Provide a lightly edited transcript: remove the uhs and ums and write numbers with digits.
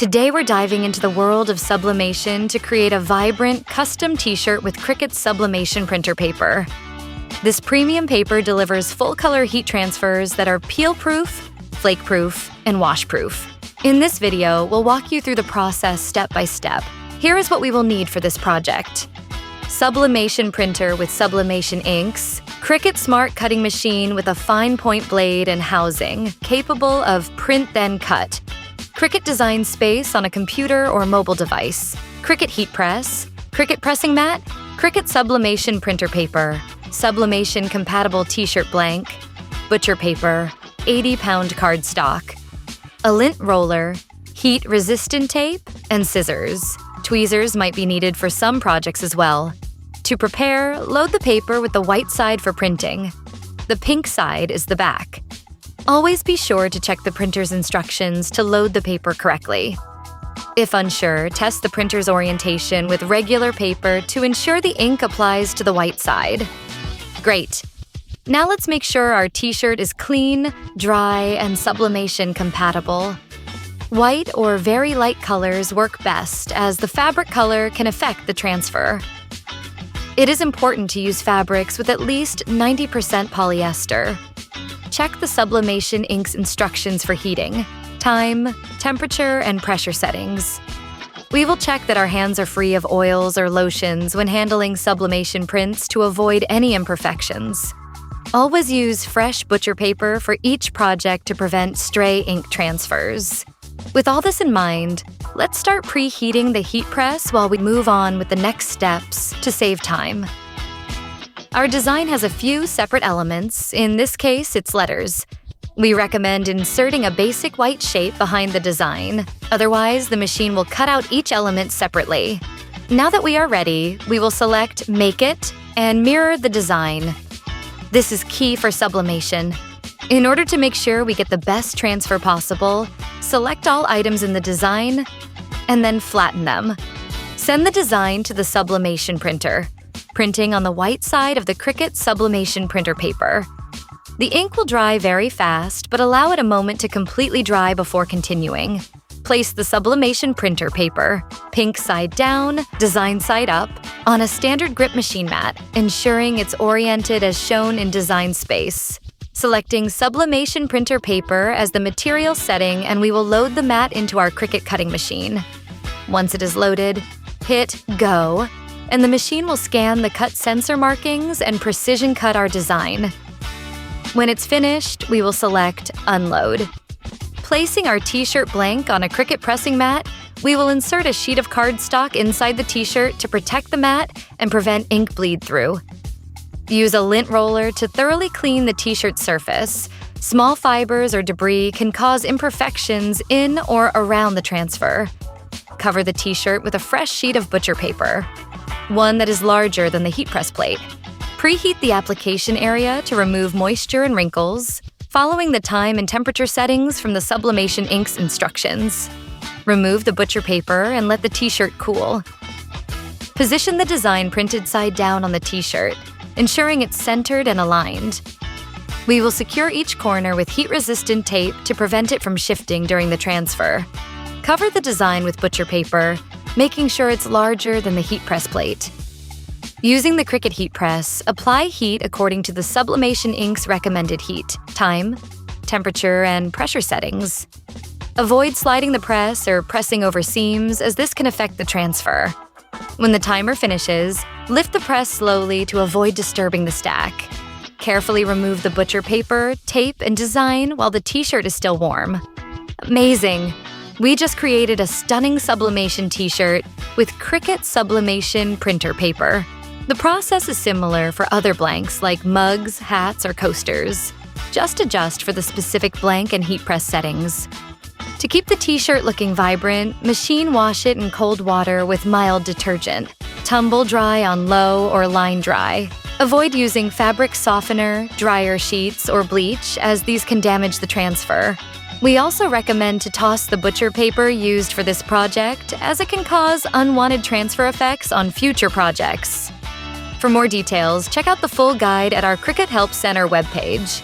Today we're diving into the world of sublimation to create a vibrant, custom t-shirt with Cricut Sublimation Printer Paper. This premium paper delivers full-color heat transfers that are peel-proof, flake-proof, and wash-proof. In this video, we'll walk you through the process step by step. Here is what we will need for this project. Sublimation printer with sublimation inks, Cricut Smart cutting machine with a fine point blade and housing, capable of print then cut, Cricut design space on a computer or mobile device, Cricut heat press, Cricut pressing mat, Cricut Sublimation Printer Paper, sublimation compatible t-shirt blank, butcher paper, 80-pound cardstock, a lint roller, heat-resistant tape, and scissors. Tweezers might be needed for some projects as well. To prepare, load the paper with the white side for printing. The pink side is the back. Always be sure to check the printer's instructions to load the paper correctly. If unsure, test the printer's orientation with regular paper to ensure the ink applies to the white side. Great! Now let's make sure our t-shirt is clean, dry, and sublimation compatible. White or very light colors work best, as the fabric color can affect the transfer. It is important to use fabrics with at least 90% polyester. Check the sublimation ink's instructions for heating, time, temperature, and pressure settings. We will check that our hands are free of oils or lotions when handling sublimation prints to avoid any imperfections. Always use fresh butcher paper for each project to prevent stray ink transfers. With all this in mind, let's start preheating the heat press while we move on with the next steps to save time. Our design has a few separate elements, in this case it's letters. We recommend inserting a basic white shape behind the design, otherwise the machine will cut out each element separately. Now that we are ready, we will select Make It and mirror the design. This is key for sublimation. In order to make sure we get the best transfer possible, select all items in the design and then flatten them. Send the design to the sublimation printer, printing on the white side of the Cricut Sublimation Printer Paper. The ink will dry very fast, but allow it a moment to completely dry before continuing. Place the sublimation printer paper, pink side down, design side up, on a standard grip machine mat, ensuring it's oriented as shown in design space. Selecting sublimation printer paper as the material setting, and we will load the mat into our Cricut cutting machine. Once it is loaded, hit Go, and the machine will scan the cut sensor markings and precision cut our design. When it's finished, we will select Unload. Placing our t-shirt blank on a Cricut pressing mat, we will insert a sheet of cardstock inside the t-shirt to protect the mat and prevent ink bleed through. Use a lint roller to thoroughly clean the t-shirt surface. Small fibers or debris can cause imperfections in or around the transfer. Cover the t-shirt with a fresh sheet of butcher paper, one that is larger than the heat press plate. Preheat the application area to remove moisture and wrinkles, following the time and temperature settings from the sublimation ink's instructions. Remove the butcher paper and let the t-shirt cool. Position the design printed side down on the t-shirt, ensuring it's centered and aligned. We will secure each corner with heat-resistant tape to prevent it from shifting during the transfer. Cover the design with butcher paper, making sure it's larger than the heat press plate. Using the Cricut heat press, apply heat according to the sublimation ink's recommended heat, time, temperature, and pressure settings. Avoid sliding the press or pressing over seams, as this can affect the transfer. When the timer finishes, lift the press slowly to avoid disturbing the stack. Carefully remove the butcher paper, tape, and design while the t-shirt is still warm. Amazing! We just created a stunning sublimation t-shirt with Cricut Sublimation Printer Paper. The process is similar for other blanks like mugs, hats, or coasters. Just adjust for the specific blank and heat press settings. To keep the t-shirt looking vibrant, machine wash it in cold water with mild detergent. Tumble dry on low or line dry. Avoid using fabric softener, dryer sheets, or bleach, as these can damage the transfer. We also recommend to toss the butcher paper used for this project, as it can cause unwanted transfer effects on future projects. For more details, check out the full guide at our Cricut Help Center webpage.